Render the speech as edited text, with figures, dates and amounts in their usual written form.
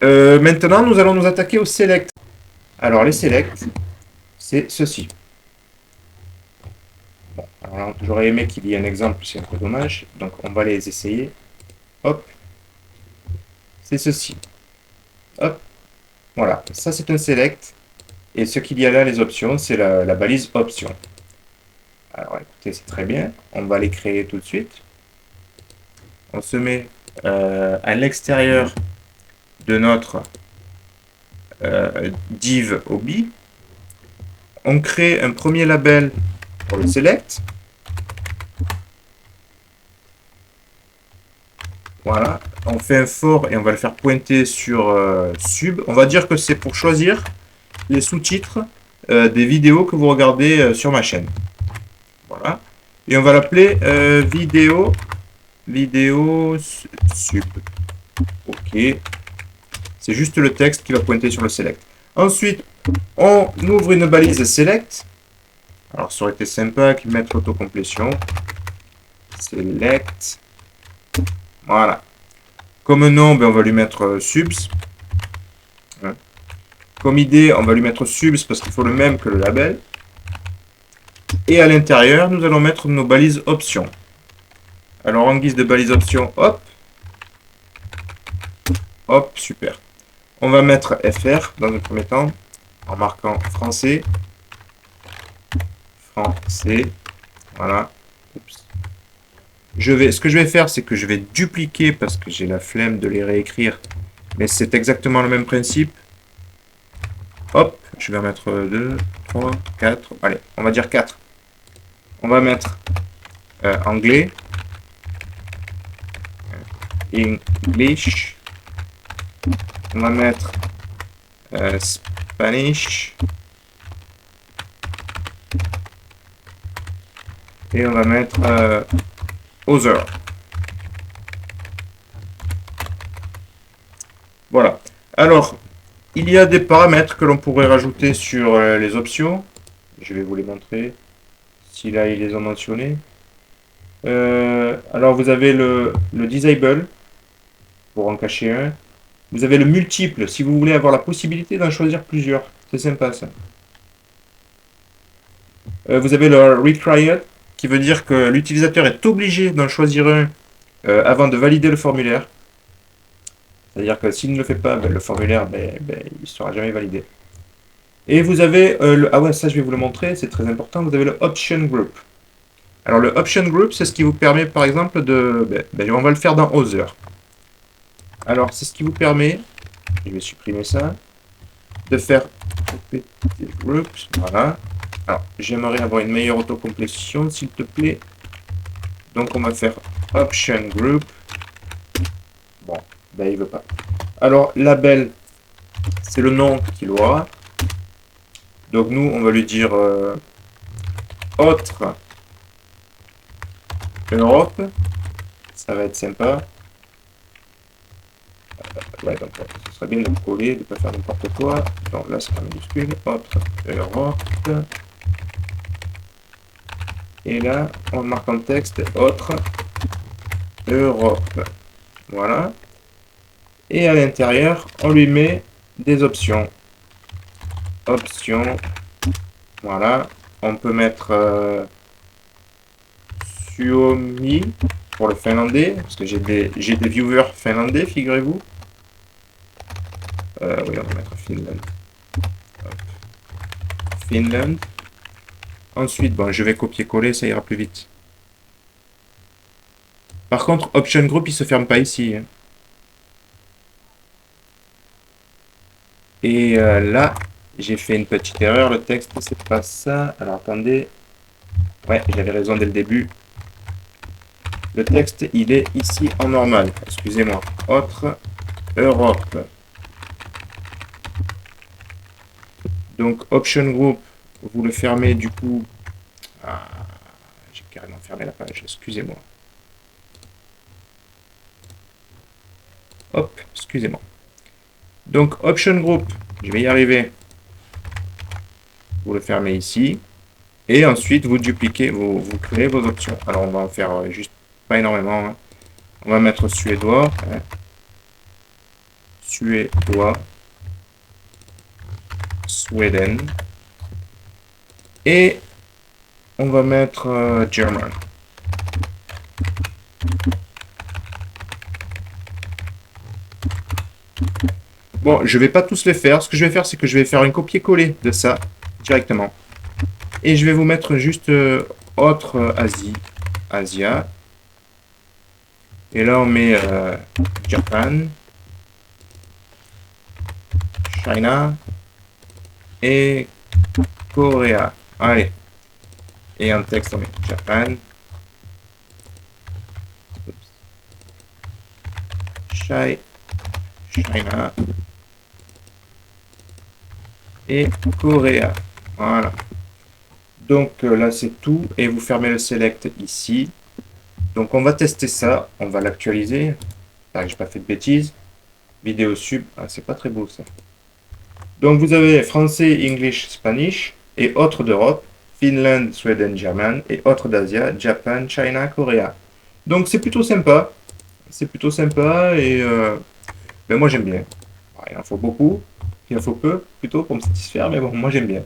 Maintenant, nous allons nous attaquer aux select. Alors, les select, c'est ceci. Bon, alors, j'aurais aimé qu'il y ait un exemple, c'est un peu dommage. Donc, on va les essayer. Hop, c'est ceci. Hop, voilà. Ça, c'est un select. Et ce qu'il y a là, les options, c'est la balise option. Alors, écoutez, c'est très bien. On va les créer tout de suite. On se met à l'extérieur de notre div hobby. On crée un premier label pour le select. Voilà. On fait un for et on va le faire pointer sur sub. On va dire que c'est pour choisir les sous-titres des vidéos que vous regardez sur ma chaîne. Voilà. Et on va l'appeler vidéo sub. Ok. C'est juste le texte qui va pointer sur le select. Ensuite, on ouvre une balise select. Alors, ça aurait été sympa qu'ils mettent l'autocomplétion. Select. Voilà. Comme nom, ben, on va lui mettre subs. Comme idée, on va lui mettre subs parce qu'il faut le même que le label. Et à l'intérieur, nous allons mettre nos balises options. Alors, en guise de balise options, hop. Hop, super. On va mettre FR dans un premier temps, en marquant français. Français. Voilà. Oups. Ce que je vais faire, c'est que je vais dupliquer parce que j'ai la flemme de les réécrire. Mais c'est exactement le même principe. Hop, je vais en mettre 2, 3, 4. Allez, on va dire 4. On va mettre anglais. English. On va mettre Spanish. Et on va mettre other. Voilà. Alors, il y a des paramètres que l'on pourrait rajouter sur les options. Je vais vous les montrer. Si là, ils les ont mentionnés. Alors, vous avez le disable pour en cacher un. Vous avez le multiple si vous voulez avoir la possibilité d'en choisir plusieurs. C'est sympa ça. Vous avez le required qui veut dire que l'utilisateur est obligé d'en choisir un avant de valider le formulaire. C'est-à-dire que s'il ne le fait pas, ben, le formulaire, il ne sera jamais validé. Et vous avez ah ouais, ça je vais vous le montrer, c'est très important. Vous avez le option group. Alors le option group, c'est ce qui vous permet par exemple de... on va le faire dans Other. Alors c'est ce qui vous permet, je vais supprimer ça, de faire groups, voilà. Alors j'aimerais avoir une meilleure autocomplétion s'il te plaît. Donc on va faire option group. Bon, ben il veut pas. Alors label, c'est le nom qu'il aura. Donc nous on va lui dire autre Europe. Ça va être sympa. Ouais, donc ce serait bien de coller, de ne pas faire n'importe quoi. Donc là, c'est en minuscule. Autre Europe. Et là, on marque en texte autre Europe. Voilà. Et à l'intérieur, on lui met des options. Options. Voilà. On peut mettre Suomi pour le finlandais, parce que j'ai des viewers finlandais, figurez-vous. Oui, on va mettre Finland. Hop. Finland. Ensuite, bon, je vais copier-coller, ça ira plus vite. Par contre, Option Group, il se ferme pas ici. Hein. Et là, j'ai fait une petite erreur. Le texte, c'est pas ça. Alors, attendez. Ouais, j'avais raison dès le début. Le texte, il est ici en normal. Excusez-moi. Autre Europe. Donc, Option Group, vous le fermez du coup. Ah, j'ai carrément fermé la page. Excusez-moi. Hop, excusez-moi. Donc, Option Group, je vais y arriver. Vous le fermez ici. Et ensuite, vous dupliquez, vous créez vos options. Alors, on va en faire juste pas énormément. Hein. On va mettre suédois. Hein. Suédois, Sweden. Et on va mettre German. Bon, je vais pas tous les faire. Ce que je vais faire, c'est que je vais faire un copier-coller de ça directement. Et je vais vous mettre juste autre Asie, Asia. Et là, on met Japan, China et Corée. Allez. Et en texte, on met Japan, China et Corée. Voilà. Donc là, c'est tout. Et vous fermez le select ici. Donc on va tester ça. On va l'actualiser. Ah, j'ai pas fait de bêtises. Vidéo sub. Ah, c'est pas très beau ça. Donc vous avez français, English, Spanish et autres d'Europe. Finland, Sweden, German et autres d'Asia, Japan, China, Corée. Donc c'est plutôt sympa. C'est plutôt sympa et ben moi j'aime bien. Il en faut beaucoup, il en faut peu plutôt pour me satisfaire, mais bon, moi j'aime bien.